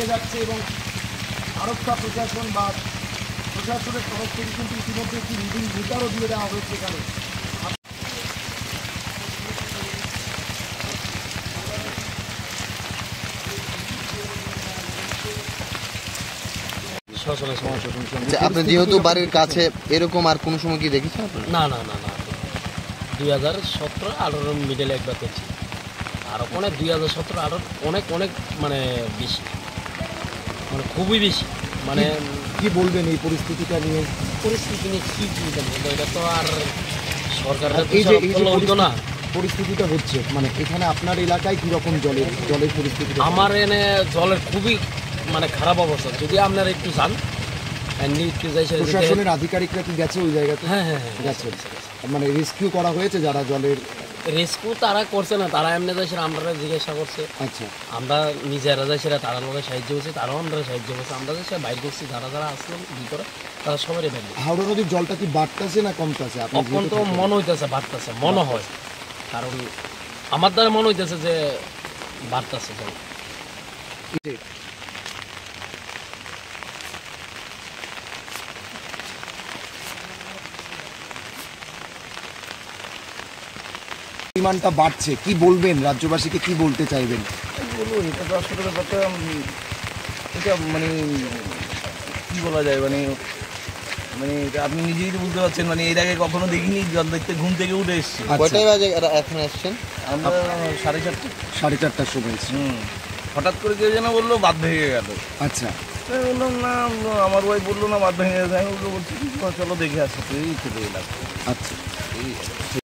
বেড়ে যাচ্ছে এবং আরক্ষা প্রশাসন বা প্রশাসনের তরফ থেকে কিন্তু ইতিমধ্যে একটি রিডিং মিটারও দিয়ে দেওয়া হয়েছে এখানে। আপনি যেহেতু বাড়ির কাছে, এরকম আর কোনো সময় কি দেখেছেন? না না না না 2017-18 মিডলে একবার দেখছি, আর ওখানে 2017-18 অনেক অনেক মানে বেশি, মানে খুবই বেশি। মানে কি বলবেন এই পরিস্থিতিটা নিয়ে? পরিস্থিতি নিয়ে কী বলবো, এটা তো আর সরকারের এই যে হইতো না। পরিস্থিতিটা হচ্ছে, মানে এখানে আপনার এলাকায় কীরকম জলের পরিস্থিতি? আমার এনে জলের খুবই মানে খারাপ অবস্থা। যদি আপনারা একটু যান, প্রশাসনের আধিকারিকরা কি গেছে ওই জায়গাতে? হ্যাঁ হ্যাঁ হ্যাঁ গেছে। মানে রেস্কিউ করা হয়েছে যারা জলের? রেস্কিউ তারা করছে না, তারা এমনি যাইছে, আমরা জিজ্ঞাসা করছে। আচ্ছা, আমরা নিজেরা যাইছি, তারা লোকের সাহায্য করছে, তারাও আমরা সাহায্য করছে। আমরা যাইছি বাইর করছি, যারা যারা আসলাম ভিতরে তারা সবাই বাইর। হাওড়া নদীর জলটা কি বাড়তেছে না কমতেছে? এখন তো মনে হইতেছে বাড়তেছে, মনে হয়, কারণ আমার দ্বারা মনে হইতেছে যে বাড়তেছে জল। পরিমাণটা বাড়ছে, কি বলবেন রাজ্যবাসীকে, কি বলতে চাইবেন? বলুন, এটা তো আসলে ব্যাপারটা এটা মানে কী বলা যায়, মানে মানে এটা আপনি নিজেই তো বুঝতে পারছেন, মানে এর আগে কখনো দেখিনি জল দেখতে ঘুম থেকে উঠে এসেছি। কয়টায় বাজে এখন আসছেন? আমরা 4:30। 4:30টার সময় এসেছি। হঠাৎ করে কেউ যেন বললো বাঁধ ভেঙে গেল। আচ্ছা, আমি বললাম না, আমার ওয়াইফ বললো না বাঁধ ভেঙে গেছে। আমি বলছি চলো দেখে আসি, তুই চলে এলাম। আচ্ছা।